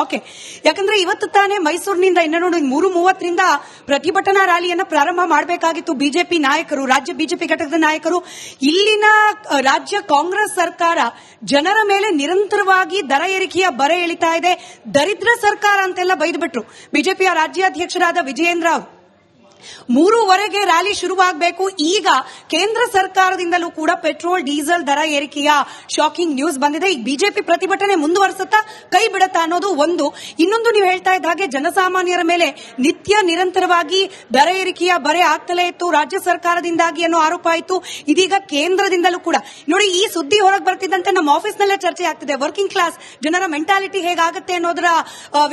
ಶಾಕೆ. ಯಾಕಂದ್ರೆ ಇವತ್ತು ತಾನೇ ಮೈಸೂರಿನಿಂದ 3:30 ಪ್ರತಿಭಟನಾ ರ್ಯಾಲಿಯನ್ನ ಪ್ರಾರಂಭ ಮಾಡಬೇಕಾಗಿತ್ತು ಬಿಜೆಪಿ ನಾಯಕರು, ರಾಜ್ಯ ಬಿಜೆಪಿ ಘಟಕದ ನಾಯಕರು. ಇಲ್ಲಿನ ರಾಜ್ಯ ಕಾಂಗ್ರೆಸ್ ಸರ್ಕಾರ ಜನರ ಮೇಲೆ ನಿರಂತರವಾಗಿ ದರ ಏರಿಕೆಯ ಬರೆ ಎಳಿತಾ ಇದೆ. ದರಿದ್ರ ಸರ್ಕಾರ ಅಂತೆಲ್ಲ ಬೈದ್ಬಿಟ್ರು ಬಿಜೆಪಿಯ ರಾಜ್ಯಾಧ್ಯಕ್ಷರಾದ ವಿಜಯೇಂದ್ರ ಅವರು. 3:15ಕ್ಕೆ ರ್ಯಾಲಿ ಶುರುವಾಗಬೇಕು. ಈಗ ಕೇಂದ್ರ ಸರ್ಕಾರದಿಂದಲೂ ಕೂಡ ಪೆಟ್ರೋಲ್ ಡೀಸೆಲ್ ದರ ಏರಿಕೆಯ ಶಾಕಿಂಗ್ ನ್ಯೂಸ್ ಬಂದಿದೆ. ಈಗ ಬಿಜೆಪಿ ಪ್ರತಿಭಟನೆ ಮುಂದುವರಿಸುತ್ತಾ ಕೈ ಬಿಡುತ್ತಾ ಅನ್ನೋದು ಒಂದು. ಇನ್ನೊಂದು, ನೀವು ಹೇಳ್ತಾ ಇದ್ದ ಹಾಗೆ ಜನಸಾಮಾನ್ಯರ ಮೇಲೆ ನಿತ್ಯ ನಿರಂತರವಾಗಿ ದರ ಏರಿಕೆಯ ಬರೆ ಆಗ್ತಲೇ ಇತ್ತು ರಾಜ್ಯ ಸರ್ಕಾರದಿಂದಾಗಿ ಅನ್ನೋ ಆರೋಪ ಆಯಿತು. ಇದೀಗ ಕೇಂದ್ರದಿಂದಲೂ ಕೂಡ ನೋಡಿ, ಈ ಸುದ್ದಿ ಹೊರಗೆ ಬರ್ತಿದ್ದಂತೆ ನಮ್ಮ ಆಫೀಸ್ನಲ್ಲೇ ಚರ್ಚೆ ಆಗ್ತಿದೆ. ವರ್ಕಿಂಗ್ ಕ್ಲಾಸ್ ಜನರ ಮೆಂಟಾಲಿಟಿ ಹೇಗಾಗುತ್ತೆ ಅನ್ನೋದರ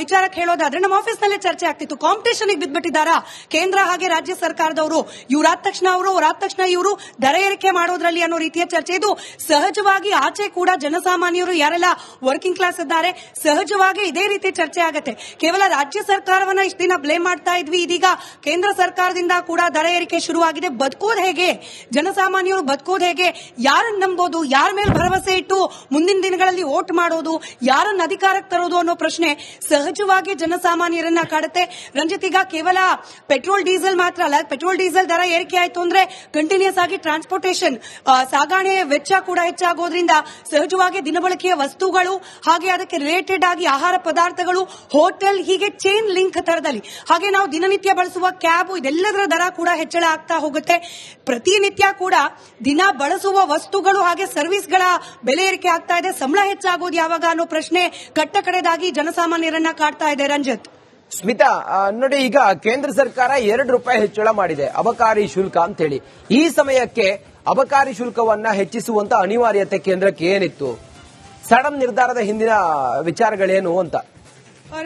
ವಿಚಾರಕ್ಕೆ ಹೇಳೋದಾದ್ರೆ ನಮ್ಮ ಆಫೀಸ್ನಲ್ಲೇ ಚರ್ಚೆ ಆಗ್ತಿತ್ತು. ಕಾಂಪಿಟೇಷನ್ ಬಿದ್ದುಬಿಟ್ಟಿದ್ದಾರಾ ಕೇಂದ್ರ ರಾಜ್ಯ ಸರ್ಕಾರದವರು? ಇವರಾದ ತಕ್ಷಣ ಇವರು ದರ ಏರಿಕೆ ಮಾಡೋದ್ರಲ್ಲಿ ಅನ್ನೋ ರೀತಿಯ ಚರ್ಚೆ. ಇದು ಸಹಜವಾಗಿ ಆಚೆ ಕೂಡ ಜನಸಾಮಾನ್ಯರು ಯಾರೆಲ್ಲ ವರ್ಕಿಂಗ್ ಕ್ಲಾಸ್ ಇದ್ದಾರೆ ಸಹಜವಾಗಿ ಇದೇ ರೀತಿ ಚರ್ಚೆ ಆಗುತ್ತೆ. ಕೇವಲ ರಾಜ್ಯ ಸರ್ಕಾರವನ್ನ ಇಷ್ಟು ದಿನ ಬ್ಲೇಮ್ ಮಾಡ್ತಾ ಇದ್ವಿ, ಇದೀಗ ಕೇಂದ್ರ ಸರ್ಕಾರದಿಂದ ಕೂಡ ದರ ಏರಿಕೆ ಶುರುವಾಗಿದೆ. ಬದುಕೋದು ಹೇಗೆ? ಜನಸಾಮಾನ್ಯರು ಬದುಕೋದು ಹೇಗೆ? ಯಾರನ್ನ ನಂಬೋದು? ಯಾರ ಮೇಲೆ ಭರವಸೆ ಇಟ್ಟು ಮುಂದಿನ ದಿನಗಳಲ್ಲಿ ವೋಟ್ ಮಾಡೋದು? ಯಾರನ್ನ ಅಧಿಕಾರಕ್ಕೆ ತರೋದು ಅನ್ನೋ ಪ್ರಶ್ನೆ ಸಹಜವಾಗಿ ಜನಸಾಮಾನ್ಯರನ್ನ ಕಾಡುತ್ತೆ. ರಂಜಿತ್, ಈಗ ಕೇವಲ ಪೆಟ್ರೋಲ್ ಡೀಸೆಲ್ ಮಾತ್ರ ಅಲ್ಲ, ಪೆಟ್ರೋಲ್ ಡೀಸೆಲ್ ದರ ಏರಿಕೆ ಆಯ್ತು ಅಂದ್ರೆ ಕಂಟಿನ್ಯೂಸ್ ಆಗಿ ಟ್ರಾನ್ಸ್ಪೋರ್ಟೇಷನ್ ಸಾಗಣೆ ವೆಚ್ಚ ಕೂಡ ಹೆಚ್ಚಾಗೋದ್ರಿಂದ ಸಹಜವಾಗಿ ದಿನಬಳಕೆಯ ವಸ್ತುಗಳು ಹಾಗೆ ಅದಕ್ಕೆ ರಿಲೇಟೆಡ್ ಆಗಿ ಆಹಾರ ಪದಾರ್ಥಗಳು, ಹೋಟೆಲ್, ಹೀಗೆ ಚೈನ್ ಲಿಂಕ್ ತರದಲ್ಲಿ, ಹಾಗೆ ನಾವು ದಿನನಿತ್ಯ ಬಳಸುವ ಕ್ಯಾಬ್, ಇದೆಲ್ಲದರ ದರ ಕೂಡ ಹೆಚ್ಚಳ ಆಗ್ತಾ ಹೋಗುತ್ತೆ. ಪ್ರತಿನಿತ್ಯ ಕೂಡ ದಿನ ಬಳಸುವ ವಸ್ತುಗಳು ಹಾಗೆ ಸರ್ವಿಸ್ಗಳ ಬೆಲೆ ಏರಿಕೆ ಆಗ್ತಾ ಇದೆ. ಸಂಬಳ ಹೆಚ್ಚಾಗೋದು ಯಾವಾಗ ಅನ್ನೋ ಪ್ರಶ್ನೆ ಕಟ್ಟ ಕಡೆದಾಗಿ ಜನಸಾಮಾನ್ಯರನ್ನ ಕಾಡ್ತಾ ಇದೆ. ರಂಜಿತ್, ಸ್ಮಿತಾ, ನೋಡಿ, ಈಗ ಕೇಂದ್ರ ಸರ್ಕಾರ ₹2 ಹೆಚ್ಚಳ ಮಾಡಿದೆ ಅಬಕಾರಿ ಶುಲ್ಕ ಅಂತ ಹೇಳಿ. ಈ ಸಮಯಕ್ಕೆ ಅಬಕಾರಿ ಶುಲ್ಕವನ್ನ ಹೆಚ್ಚಿಸುವಂತ ಅನಿವಾರ್ಯತೆ ಕೇಂದ್ರಕ್ಕೆ ಏನಿತ್ತು? ಸಡನ್ ನಿರ್ಧಾರದ ಹಿಂದಿನ ವಿಚಾರಗಳೇನು ಅಂತ?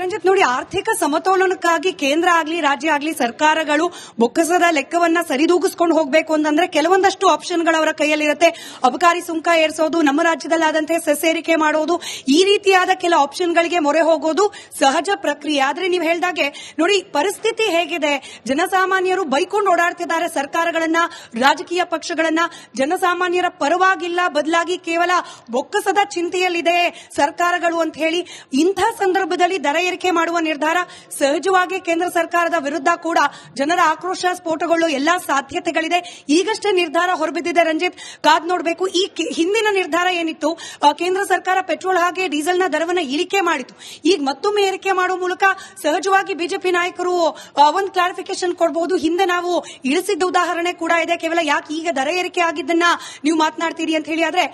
ರಂಜಿತ್, ನೋಡಿ, ಆರ್ಥಿಕ ಸಮತೋಲನಕ್ಕಾಗಿ ಕೇಂದ್ರ ಆಗ್ಲಿ ರಾಜ್ಯ ಆಗ್ಲಿ ಸರ್ಕಾರಗಳು ಬೊಕ್ಕಸದ ಲೆಕ್ಕವನ್ನ ಸರಿದೂಗಿಸ್ಕೊಂಡು ಹೋಗಬೇಕು ಅಂತಂದ್ರೆ ಕೆಲವೊಂದಷ್ಟು ಆಪ್ಷನ್ಗಳು ಅವರ ಕೈಯಲ್ಲಿರುತ್ತೆ. ಅಬಕಾರಿ ಸುಂಕ ಏರಿಸೋದು, ನಮ್ಮ ರಾಜ್ಯದಲ್ಲಾದಂತೆ ಸೆಸ್ ಏರಿಕೆ ಮಾಡೋದು, ಈ ರೀತಿಯಾದ ಕೆಲ ಆಪ್ಷನ್ಗಳಿಗೆ ಮೊರೆ ಹೋಗೋದು ಸಹಜ ಪ್ರಕ್ರಿಯೆ. ಆದ್ರೆ ನೀವು ಹೇಳ್ದಾಗೆ ನೋಡಿ, ಪರಿಸ್ಥಿತಿ ಹೇಗಿದೆ? ಜನಸಾಮಾನ್ಯರು ಬೈಕೊಂಡು ಓಡಾಡ್ತಿದ್ದಾರೆ ಸರ್ಕಾರಗಳನ್ನ, ರಾಜಕೀಯ ಪಕ್ಷಗಳನ್ನ. ಜನಸಾಮಾನ್ಯರ ಪರವಾಗಿಲ್ಲ, ಬದಲಾಗಿ ಕೇವಲ ಬೊಕ್ಕಸದ ಚಿಂತೆಯಲ್ಲಿದೆ ಸರ್ಕಾರಗಳು ಅಂತ ಹೇಳಿ. ಇಂಥ ಸಂದರ್ಭದಲ್ಲಿ ದರ ಏರಿಕೆ ಮಾಡುವ ನಿರ್ಧಾರ ಸಹಜವಾಗಿ ಕೇಂದ್ರ ಸರ್ಕಾರದ ವಿರುದ್ಧ ಕೂಡ ಜನರ ಆಕ್ರೋಶ ಸ್ಫೋಟಗೊಳ್ಳುವ ಎಲ್ಲಾ ಸಾಧ್ಯತೆಗಳಿದೆ. ಈಗಷ್ಟೇ ನಿರ್ಧಾರ ಹೊರಬಿದ್ದಿದೆ. ರಂಜಿತ್, ಕಾದ್ ನೋಡಬೇಕು. ಈ ಹಿಂದಿನ ನಿರ್ಧಾರ ಏನಿತ್ತು, ಕೇಂದ್ರ ಸರ್ಕಾರ ಪೆಟ್ರೋಲ್ ಹಾಗೆ ಡೀಸೆಲ್ನ ದರವನ್ನು ಇಳಿಕೆ ಮಾಡಿತು. ಈಗ ಮತ್ತೊಮ್ಮೆ ಏರಿಕೆ ಮಾಡುವ ಮೂಲಕ ಸಹಜವಾಗಿ ಬಿಜೆಪಿ ನಾಯಕರು ಒಂದು ಕ್ಲಾರಿಫಿಕೇಶನ್ ಕೊಡಬಹುದು. ಹಿಂದೆ ನಾವು ಇಳಿಸಿದ್ದ ಉದಾಹರಣೆ ಕೂಡ ಇದೆ. ಕೇವಲ ಯಾಕೆ ಈಗ ದರ ಏರಿಕೆ ಆಗಿದ್ದನ್ನ ನೀವು ಮಾತನಾಡ್ತೀರಿ ಅಂತ ಹೇಳಿ. ಆದ್ರೆ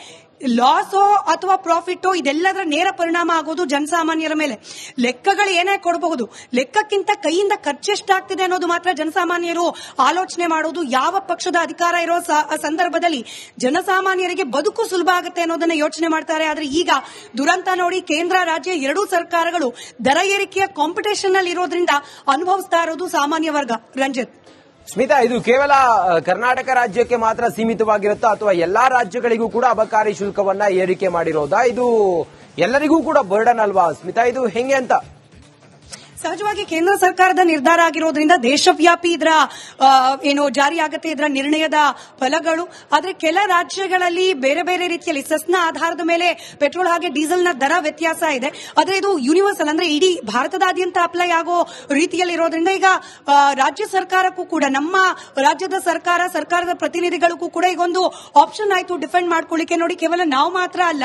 ಲಾಸೋ ಅಥವಾ ಪ್ರಾಫಿಟೋ ಇದೆಲ್ಲದರ ನೇರ ಪರಿಣಾಮ ಆಗೋದು ಜನಸಾಮಾನ್ಯರ ಮೇಲೆ. ಲೆಕ್ಕಗಳು ಏನೇ ಕೊಡಬಹುದು, ಲೆಕ್ಕಕ್ಕಿಂತ ಕೈಯಿಂದ ಖರ್ಚೆಷ್ಟಾಗ್ತಿದೆ ಅನ್ನೋದು ಮಾತ್ರ ಜನಸಾಮಾನ್ಯರು ಆಲೋಚನೆ ಮಾಡೋದು. ಯಾವ ಪಕ್ಷದ ಅಧಿಕಾರ ಇರೋ ಸಂದರ್ಭದಲ್ಲಿ ಜನಸಾಮಾನ್ಯರಿಗೆ ಬದುಕು ಸುಲಭ ಆಗುತ್ತೆ ಅನ್ನೋದನ್ನ ಯೋಚನೆ ಮಾಡ್ತಾರೆ. ಆದ್ರೆ ಈಗ ದುರಂತ ನೋಡಿ, ಕೇಂದ್ರ ರಾಜ್ಯ ಎರಡೂ ಸರ್ಕಾರಗಳು ದರ ಏರಿಕೆಯ ಕಾಂಪಿಟೇಷನ್ ನಲ್ಲಿ ಇರೋದ್ರಿಂದ ಅನುಭವಿಸ್ತಾ ಇರೋದು ಸಾಮಾನ್ಯ ವರ್ಗ. ರಂಜಿತ್, ಸ್ಮಿತಾ, ಇದು ಕೇವಲ ಕರ್ನಾಟಕ ರಾಜ್ಯಕ್ಕೆ ಮಾತ್ರ ಸೀಮಿತವಾಗಿರುತ್ತಾ ಅಥವಾ ಎಲ್ಲಾ ರಾಜ್ಯಗಳಿಗೂ ಕೂಡ ಅಬಕಾರಿ ಶುಲ್ಕವನ್ನ ಏರಿಕೆ ಮಾಡಿರೋದಾ? ಇದು ಎಲ್ಲರಿಗೂ ಕೂಡ ಬರ್ಡನ್ ಅಲ್ವಾ ಸ್ಮಿತಾ? ಇದು ಹೆಂಗೆ ಅಂತ? ಸಹಜವಾಗಿ ಕೇಂದ್ರ ಸರ್ಕಾರದ ನಿರ್ಧಾರ ಆಗಿರೋದ್ರಿಂದ ದೇಶವ್ಯಾಪಿ ಇದರ ಜಾರಿಯಾಗುತ್ತೆ, ಇದರ ನಿರ್ಣಯದ ಫಲಗಳು. ಆದರೆ ಕೆಲ ರಾಜ್ಯಗಳಲ್ಲಿ ಬೇರೆ ಬೇರೆ ರೀತಿಯಲ್ಲಿ ಸೆಸ್ನ ಆಧಾರದ ಮೇಲೆ ಪೆಟ್ರೋಲ್ ಹಾಗೆ ಡೀಸೆಲ್ನ ದರ ವ್ಯತ್ಯಾಸ ಇದೆ. ಆದರೆ ಇದು ಯೂನಿವರ್ಸಲ್, ಅಂದ್ರೆ ಇಡೀ ಭಾರತದಾದ್ಯಂತ ಅಪ್ಲೈ ಆಗೋ ರೀತಿಯಲ್ಲಿ ಇರೋದ್ರಿಂದ ಈಗ ರಾಜ್ಯ ಸರ್ಕಾರಕ್ಕೂ ಕೂಡ, ನಮ್ಮ ರಾಜ್ಯದ ಸರ್ಕಾರದ ಪ್ರತಿನಿಧಿಗಳಿಗೂ ಕೂಡ ಈಗೊಂದು ಆಪ್ಷನ್ ಆಯ್ತು ಡಿಫೆಂಡ್ ಮಾಡ್ಕೊಳ್ಳಿಕ್ಕೆ. ನೋಡಿ, ಕೇವಲ ನಾವು ಮಾತ್ರ ಅಲ್ಲ,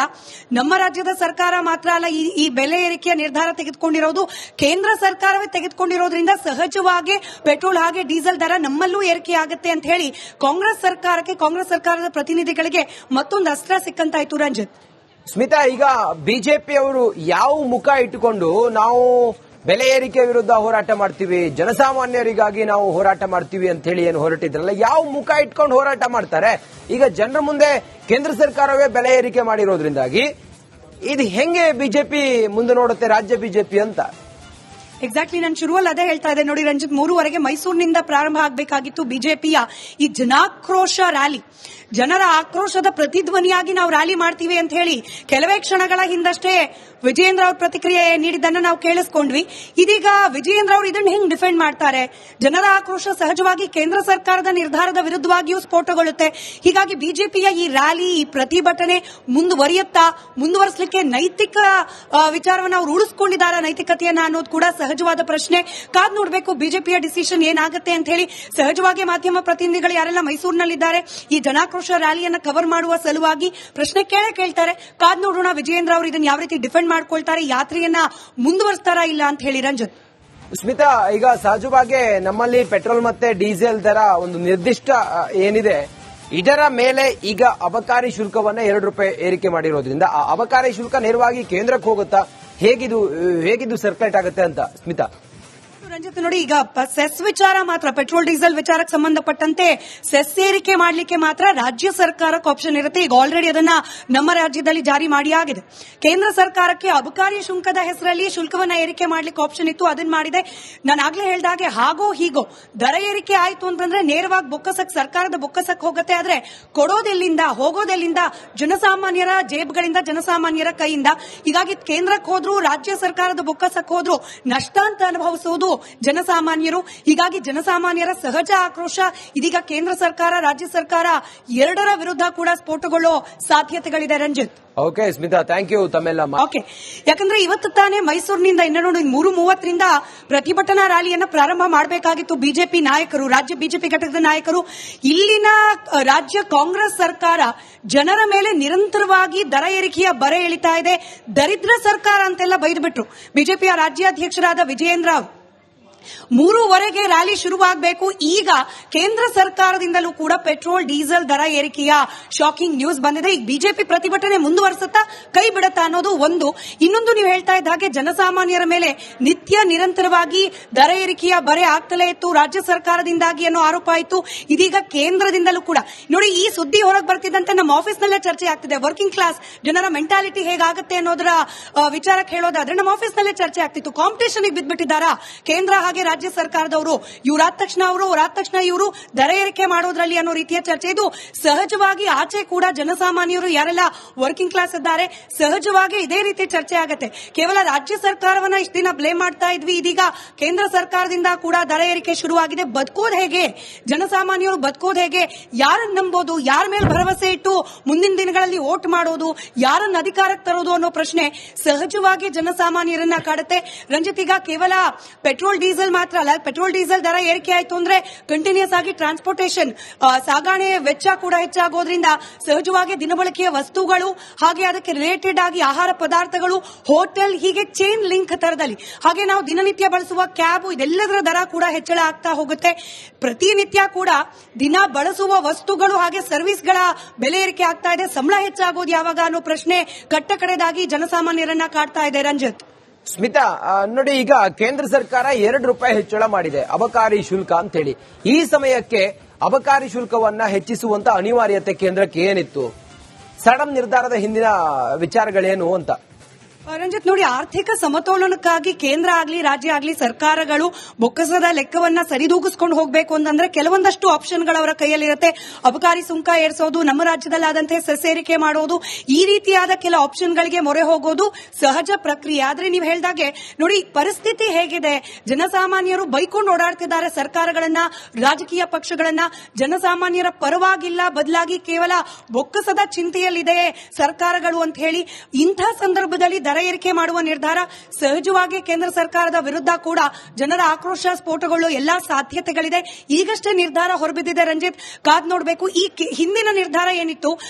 ನಮ್ಮ ರಾಜ್ಯದ ಸರ್ಕಾರ ಮಾತ್ರ ಅಲ್ಲ ಈ ಬೆಲೆ ಏರಿಕೆಯ ನಿರ್ಧಾರ ತೆಗೆದುಕೊಂಡಿರೋದು, ಕೇಂದ್ರ ಸರ್ಕಾರವೇ ತೆಗೆದುಕೊಂಡಿರೋದ್ರಿಂದ ಸಹಜವಾಗಿ ಪೆಟ್ರೋಲ್ ಹಾಗೆ ಡೀಸೆಲ್ ದರ ನಮ್ಮಲ್ಲೂ ಏರಿಕೆ ಆಗುತ್ತೆ ಅಂತ ಹೇಳಿ ಕಾಂಗ್ರೆಸ್ ಸರ್ಕಾರದ ಪ್ರತಿನಿಧಿಗಳಿಗೆ ಮತ್ತೊಂದು ಅಸ್ತ್ರ ಸಿಕ್ಕಂತಾಯ್ತು. ರಂಜಿತ್, ಸ್ಮಿತಾ, ಈಗ ಬಿಜೆಪಿಯವರು ಯಾವ ಮುಖ ಇಟ್ಟುಕೊಂಡು ನಾವು ಬೆಲೆ ಏರಿಕೆ ವಿರುದ್ಧ ಹೋರಾಟ ಮಾಡ್ತೀವಿ, ಜನಸಾಮಾನ್ಯರಿಗಾಗಿ ನಾವು ಹೋರಾಟ ಮಾಡ್ತೀವಿ ಅಂತ ಹೇಳಿ ಏನು ಹೊರಟಿದ್ರಲ್ಲ, ಯಾವ ಮುಖ ಇಟ್ಕೊಂಡು ಹೋರಾಟ ಮಾಡ್ತಾರೆ? ಈಗ ಜನರ ಮುಂದೆ ಕೇಂದ್ರ ಸರ್ಕಾರವೇ ಬೆಲೆ ಏರಿಕೆ ಮಾಡಿರೋದ್ರಿಂದಾಗಿ ಇದು ಹೆಂಗೆ ಬಿಜೆಪಿ ಮುಂದೆ ನೋಡುತ್ತೆ, ರಾಜ್ಯ ಬಿಜೆಪಿ ಅಂತ? ಎಕ್ಸಾಕ್ಟ್ಲಿ ನಾನು ಶುರುವಲ್ಲಿ ಅದೇ ಹೇಳ್ತಾ ಇದ್ದೆ ನೋಡಿ ರಂಜಿತ್, 3:15 ಮೈಸೂರಿನಿಂದ ಪ್ರಾರಂಭ ಆಗಬೇಕಾಗಿತ್ತು ಬಿಜೆಪಿಯ ಈ ಜನಾಕ್ರೋಶ ರ್ಯಾಲಿ. ಜನರ ಆಕ್ರೋಶದ ಪ್ರತಿಧ್ವನಿಯಾಗಿ ನಾವು ರ್ಯಾಲಿ ಮಾಡ್ತೀವಿ ಅಂತ ಹೇಳಿ ಕೆಲವೇ ಕ್ಷಣಗಳ ಹಿಂದಷ್ಟೇ ವಿಜಯೇಂದ್ರ ಅವ್ರ ಪ್ರತಿಕ್ರಿಯೆ ನೀಡಿದ್ದನ್ನು ನಾವು ಕೇಳಿಸ್ಕೊಂಡ್ವಿ. ಇದೀಗ ವಿಜಯೇಂದ್ರ ಅವರು ಇದನ್ನು ಹೆಂಗ್ ಡಿಫೆಂಡ್ ಮಾಡ್ತಾರೆ? ಜನರ ಆಕ್ರೋಶ ಸಹಜವಾಗಿ ಕೇಂದ್ರ ಸರ್ಕಾರದ ನಿರ್ಧಾರದ ವಿರುದ್ಧವಾಗಿಯೂ ಸ್ಫೋಟಗೊಳ್ಳುತ್ತೆ. ಹೀಗಾಗಿ ಬಿಜೆಪಿಯ ಈ ರ್ಯಾಲಿ, ಈ ಪ್ರತಿಭಟನೆ ಮುಂದುವರಿಸಲಿಕ್ಕೆ ನೈತಿಕ ವಿಚಾರವನ್ನು ಅವರು ಉಳಿಸ್ಕೊಂಡಿದ್ದಾರೆ, ನೈತಿಕತೆಯನ್ನ ಅನ್ನೋದು ಕೂಡ ಸಹಜವಾದ ಪ್ರಶ್ನೆ. ಕಾದ್ ನೋಡಬೇಕು ಬಿಜೆಪಿಯ ಡಿಸಿಷನ್ ಏನಾಗುತ್ತೆ ಅಂತ ಹೇಳಿ. ಸಹಜವಾಗಿ ಮಾಧ್ಯಮ ಪ್ರತಿನಿಧಿಗಳು ಯಾರೆಲ್ಲ ಮೈಸೂರಿನಲ್ಲಿದ್ದಾರೆ ಈ ಜನಾಕ್ರೋಶ ರ್ಯಾಲಿಯನ್ನ ಕವರ್ ಮಾಡುವ ಸಲುವಾಗಿ ಪ್ರಶ್ನೆ ಕೇಳ್ತಾರೆ. ಕಾದ್ ನೋಡೋಣ ವಿಜಯೇಂದ್ರ ಅವರು ಇದನ್ನು ಯಾವ ರೀತಿ ಡಿಫೆಂಡ್ ಮಾಡ್ಕೊಳ್ತಾರೆ, ಯಾತ್ರೆಯನ್ನ ಮುಂದುವರಿಸ್ತಾರಾ ಇಲ್ಲ ಅಂತ ಹೇಳಿ. ರಂಜಿತ್, ಸ್ಮಿತಾ, ಈಗ ಸಹಜವಾಗಿ ನಮ್ಮಲ್ಲಿ ಪೆಟ್ರೋಲ್ ಮತ್ತೆ ಡೀಸೆಲ್ ದರ ಒಂದು ನಿರ್ದಿಷ್ಟ ಏನಿದೆ, ಇದರ ಮೇಲೆ ಈಗ ಅಬಕಾರಿ ಶುಲ್ಕವನ್ನ ₹2 ಏರಿಕೆ ಮಾಡಿರೋದ್ರಿಂದ ಆ ಅಬಕಾರಿ ಶುಲ್ಕ ನೇರವಾಗಿ ಕೇಂದ್ರಕ್ಕೆ ಹೋಗುತ್ತಾ? ಹೇಗಿದು ಸರ್ಕಲೇಟ್ ಆಗುತ್ತೆ ಅಂತ ಸ್ಮಿತಾ? ರಂಜಿತ್ ನೋಡಿ, ಈಗ ಸೆಸ್ ವಿಚಾರ ಮಾತ್ರ, ಪೆಟ್ರೋಲ್ ಡೀಸೆಲ್ ವಿಚಾರಕ್ಕೆ ಸಂಬಂಧಪಟ್ಟಂತೆ ಸೆಸ್ ಏರಿಕೆ ಮಾಡಲಿಕ್ಕೆ ಮಾತ್ರ ರಾಜ್ಯ ಸರ್ಕಾರಕ್ಕೆ ಆಪ್ಷನ್ ಇರುತ್ತೆ. ಈಗ ಆಲ್ರೆಡಿ ಅದನ್ನ ನಮ್ಮ ರಾಜ್ಯದಲ್ಲಿ ಜಾರಿ ಮಾಡಿ ಆಗಿದೆ. ಕೇಂದ್ರ ಸರ್ಕಾರಕ್ಕೆ ಅಬಕಾರಿ ಶುಲ್ಕದ ಹೆಸರಲ್ಲಿ ಶುಲ್ಕವನ್ನ ಏರಿಕೆ ಮಾಡಲಿಕ್ಕೆ ಆಪ್ಷನ್ ಇತ್ತು, ಅದನ್ನ ಮಾಡಿದೆ. ನಾನು ಆಗ್ಲೇ ಹೇಳಿದಾಗೆ ಹಾಗೋ ಹೀಗೋ ದರ ಏರಿಕೆ ಆಯ್ತು ಅಂತಂದ್ರೆ ನೇರವಾಗಿ ಬೊಕ್ಕಸಕ್ಕೆ, ಸರ್ಕಾರದ ಬೊಕ್ಕಸಕ್ಕೆ ಹೋಗುತ್ತೆ. ಆದ್ರೆ ಕೊಡೋದೆಲ್ಲಿಂದ, ಹೋಗೋದೆಲ್ಲಿಂದ? ಜನಸಾಮಾನ್ಯರ ಜೇಬ್ಗಳಿಂದ, ಜನಸಾಮಾನ್ಯರ ಕೈಯಿಂದ. ಹೀಗಾಗಿ ಕೇಂದ್ರಕ್ಕೆ ಹೋದ್ರು, ರಾಜ್ಯ ಸರ್ಕಾರದ ಬೊಕ್ಕಸಕ್ಕೆ ಹೋದ್ರು ನಷ್ಟ ಅಂತ ಅನುಭವಿಸುವುದು ಜನಸಾಮಾನ್ಯರು. ಹೀಗಾಗಿ ಜನಸಾಮಾನ್ಯರ ಸಹಜ ಆಕ್ರೋಶ ಇದೀಗ ಕೇಂದ್ರ ಸರ್ಕಾರ, ರಾಜ್ಯ ಸರ್ಕಾರ ಎರಡರ ವಿರುದ್ಧ ಕೂಡ ಸ್ಫೋಟಗೊಳ್ಳೋ ಸಾಧ್ಯತೆಗಳಿದೆ. Ranjit, okay Smita, thank you ತಮ್ಮೆಲ್ಲ. ಓಕೆ, ಯಾಕಂದ್ರೆ ಇವತ್ತು ತಾನೇ ಮೈಸೂರಿನಿಂದ 3:30 ಪ್ರತಿಭಟನಾ ರ್ಯಾಲಿಯನ್ನ ಪ್ರಾರಂಭ ಮಾಡಬೇಕಾಗಿತ್ತು ಬಿಜೆಪಿ ನಾಯಕರು, ರಾಜ್ಯ ಬಿಜೆಪಿ ಘಟಕದ ನಾಯಕರು. ಇಲ್ಲಿನ ರಾಜ್ಯ ಕಾಂಗ್ರೆಸ್ ಸರ್ಕಾರ ಜನರ ಮೇಲೆ ನಿರಂತರವಾಗಿ ದರ ಏರಿಕೆಯ ಬರೆ ಎಳಿತಾ ಇದೆ. ದರಿದ್ರ ಸರ್ಕಾರ ಅಂತೆಲ್ಲ ಬೈದ್ಬಿಟ್ರು ಬಿಜೆಪಿಯ ರಾಜ್ಯಾಧ್ಯಕ್ಷರಾದ ವಿಜಯೇಂದ್ರ ಅವರು. 3:15 ರ್ಯಾಲಿ ಶುರುವಾಗಬೇಕು. ಈಗ ಕೇಂದ್ರ ಸರ್ಕಾರದಿಂದಲೂ ಕೂಡ ಪೆಟ್ರೋಲ್ ಡೀಸೆಲ್ ದರ ಏರಿಕೆಯ ಶಾಕಿಂಗ್ ನ್ಯೂಸ್ ಬಂದಿದೆ. ಈಗ ಬಿಜೆಪಿ ಪ್ರತಿಭಟನೆ ಮುಂದುವರಿಸುತ್ತಾ, ಕೈ ಬಿಡುತ್ತಾ ಅನ್ನೋದು ಒಂದು. ಇನ್ನೊಂದು, ನೀವು ಹೇಳ್ತಾ ಇದ್ದ ಹಾಗೆ ಜನಸಾಮಾನ್ಯರ ಮೇಲೆ ನಿತ್ಯ ನಿರಂತರವಾಗಿ ದರ ಏರಿಕೆಯ ಬರೆ ಆಗ್ತಲೇ ಇತ್ತು ರಾಜ್ಯ ಸರ್ಕಾರದಿಂದಾಗಿ ಅನ್ನೋ ಆರೋಪ ಆಯಿತು. ಇದೀಗ ಕೇಂದ್ರದಿಂದಲೂ ಕೂಡ ನೋಡಿ, ಈ ಸುದ್ದಿ ಹೊರಗೆ ಬರ್ತಿದ್ದಂತೆ ನಮ್ಮ ಆಫೀಸ್ನಲ್ಲೇ ಚರ್ಚೆ ಆಗ್ತಿದೆ. ವರ್ಕಿಂಗ್ ಕ್ಲಾಸ್ ಜನರ ಮೆಂಟಾಲಿಟಿ ಹೇಗಾಗುತ್ತೆ ಅನ್ನೋದರ ವಿಚಾರಕ್ಕೆ ಹೇಳೋದಾದ್ರೆ ನಮ್ಮ ಆಫೀಸ್ನಲ್ಲೇ ಚರ್ಚೆ ಆಗ್ತಿತ್ತು. ಕಾಂಪಿಟೇಷನ್ ಬಿದ್ದುಬಿಟ್ಟಿದ್ದಾರಾ ಕೇಂದ್ರ ರಾಜ್ಯ ಸರ್ಕಾರದವರು? ಇವರಾದ ತಕ್ಷಣ ಇವರು ದರ ಏರಿಕೆ ಮಾಡೋದ್ರಲ್ಲಿ ಅನ್ನೋ ರೀತಿಯ ಚರ್ಚೆ. ಇದು ಸಹಜವಾಗಿ ಆಚೆ ಕೂಡ ಜನಸಾಮಾನ್ಯರು ಯಾರೆಲ್ಲ ವರ್ಕಿಂಗ್ ಕ್ಲಾಸ್ ಇದ್ದಾರೆ, ಸಹಜವಾಗಿ ಇದೇ ರೀತಿ ಚರ್ಚೆ ಆಗುತ್ತೆ. ಕೇವಲ ರಾಜ್ಯ ಸರ್ಕಾರವನ್ನ ಇಷ್ಟು ದಿನ ಬ್ಲೇಮ್ ಮಾಡ್ತಾ ಇದ್ವಿ, ಇದೀಗ ಕೇಂದ್ರ ಸರ್ಕಾರದಿಂದ ಕೂಡ ದರ ಏರಿಕೆ ಶುರುವಾಗಿದೆ. ಬದುಕೋದು ಹೇಗೆ? ಜನಸಾಮಾನ್ಯರು ಬದುಕೋದು ಹೇಗೆ? ಯಾರನ್ನ ನಂಬೋದು? ಯಾರ ಮೇಲೆ ಭರವಸೆ ಇಟ್ಟು ಮುಂದಿನ ದಿನಗಳಲ್ಲಿ ವೋಟ್ ಮಾಡೋದು? ಯಾರನ್ನ ಅಧಿಕಾರಕ್ಕೆ ತರೋದು ಅನ್ನೋ ಪ್ರಶ್ನೆ ಸಹಜವಾಗಿ ಜನಸಾಮಾನ್ಯರನ್ನ ಕಾಡುತ್ತೆ. ರಂಜಿತ್, ಈಗ ಕೇವಲ ಪೆಟ್ರೋಲ್ ಡೀಸೆಲ್ ಮಾತ್ರ ಅಲ್ಲ, ಪೆಟ್ರೋಲ್ ಡೀಸೆಲ್ ದರ ಏರಿಕೆ ಆಯ್ತು ಅಂದ್ರೆ ಕಂಟಿನ್ಯೂಸ್ ಆಗಿ ಟ್ರಾನ್ಸ್ಪೋರ್ಟೇಷನ್, ಸಾಗಣೆ ವೆಚ್ಚ ಕೂಡ ಹೆಚ್ಚಾಗೋದ್ರಿಂದ ಸಹಜವಾಗಿ ದಿನಬಳಕೆಯ ವಸ್ತುಗಳು, ಹಾಗೆ ಅದಕ್ಕೆ ರಿಲೇಟೆಡ್ ಆಗಿ ಆಹಾರ ಪದಾರ್ಥಗಳು, ಹೋಟೆಲ್, ಹೀಗೆ ಚೈನ್ ಲಿಂಕ್ ತರದಲ್ಲಿ, ಹಾಗೆ ನಾವು ದಿನನಿತ್ಯ ಬಳಸುವ ಕ್ಯಾಬ್, ಇದೆಲ್ಲದರ ದರ ಕೂಡ ಹೆಚ್ಚಳ ಆಗ್ತಾ ಹೋಗುತ್ತೆ. ಪ್ರತಿನಿತ್ಯ ಕೂಡ ದಿನ ಬಳಸುವ ವಸ್ತುಗಳು ಹಾಗೆ ಸರ್ವಿಸ್ಗಳ ಬೆಲೆ ಏರಿಕೆ ಆಗ್ತಾ ಇದೆ. ಸಂಬಳ ಹೆಚ್ಚಾಗೋದು ಯಾವಾಗ ಅನ್ನೋ ಪ್ರಶ್ನೆ ಕಟ್ಟಕಡೆದಾಗಿ ಜನಸಾಮಾನ್ಯರನ್ನ ಕಾಡ್ತಾ ಇದೆ. ರಂಜಿತ್, ಸ್ಮಿತಾ, ನೋಡಿ, ಈಗ ಕೇಂದ್ರ ಸರ್ಕಾರ ₹2 ಹೆಚ್ಚಳ ಮಾಡಿದೆ ಅಬಕಾರಿ ಶುಲ್ಕ ಅಂತ ಹೇಳಿ. ಈ ಸಮಯಕ್ಕೆ ಅಬಕಾರಿ ಶುಲ್ಕವನ್ನ ಹೆಚ್ಚಿಸುವಂತ ಅನಿವಾರ್ಯತೆ ಕೇಂದ್ರಕ್ಕೆ ಏನಿತ್ತು? ಸಡನ್ ನಿರ್ಧಾರದ ಹಿಂದಿನ ವಿಚಾರಗಳೇನು ಅಂತ? ರಂಜಿತ್ ನೋಡಿ, ಆರ್ಥಿಕ ಸಮತೋಲನಕ್ಕಾಗಿ ಕೇಂದ್ರ ಆಗ್ಲಿ ರಾಜ್ಯ ಆಗ್ಲಿ ಸರ್ಕಾರಗಳು ಬೊಕ್ಕಸದ ಲೆಕ್ಕವನ್ನ ಸರಿದೂಗಿಸ್ಕೊಂಡು ಹೋಗಬೇಕು ಅಂತಂದ್ರೆ ಕೆಲವೊಂದಷ್ಟು ಆಪ್ಷನ್ಗಳು ಅವರ ಕೈಯಲ್ಲಿರುತ್ತೆ. ಅಬಕಾರಿ ಸುಂಕ ಏರಿಸೋದು, ನಮ್ಮ ರಾಜ್ಯದಲ್ಲಾದಂತೆ ಸೆಸ್ ಏರಿಕೆ ಮಾಡೋದು, ಈ ರೀತಿಯಾದ ಕೆಲ ಆಪ್ಷನ್ಗಳಿಗೆ ಮೊರೆ ಹೋಗೋದು ಸಹಜ ಪ್ರಕ್ರಿಯೆ. ಆದ್ರೆ ನೀವು ಹೇಳ್ದಾಗೆ ನೋಡಿ, ಪರಿಸ್ಥಿತಿ ಹೇಗಿದೆ? ಜನಸಾಮಾನ್ಯರು ಬೈಕೊಂಡು ಓಡಾಡ್ತಿದ್ದಾರೆ ಸರ್ಕಾರಗಳನ್ನ, ರಾಜಕೀಯ ಪಕ್ಷಗಳನ್ನ. ಜನಸಾಮಾನ್ಯರ ಪರವಾಗಿಲ್ಲ, ಬದಲಾಗಿ ಕೇವಲ ಬೊಕ್ಕಸದ ಚಿಂತೆಯಲ್ಲಿದೆ ಸರ್ಕಾರಗಳು ಅಂತ ಹೇಳಿ. ಇಂಥ ಸಂದರ್ಭದಲ್ಲಿ ದರ ಏರಿಕೆ ಮಾಡುವ ನಿರ್ಧಾರ ಸಹಜವಾಗಿ ಕೇಂದ್ರ ಸರ್ಕಾರದ ವಿರುದ್ಧ ಕೂಡ ಜನರ ಆಕ್ರೋಶ ಸ್ಫೋಟಗೊಳ್ಳುವ ಎಲ್ಲಾ ಸಾಧ್ಯತೆಗಳಿದೆ. ಈಗಷ್ಟೇ ನಿರ್ಧಾರ ಹೊರಬಿದ್ದಿದೆ. ರಂಜಿತ್, ಕಾದ್ ನೋಡಬೇಕು ಈ ಹಿಂದಿನ ನಿರ್ಧಾರ ಏನಿತ್ತು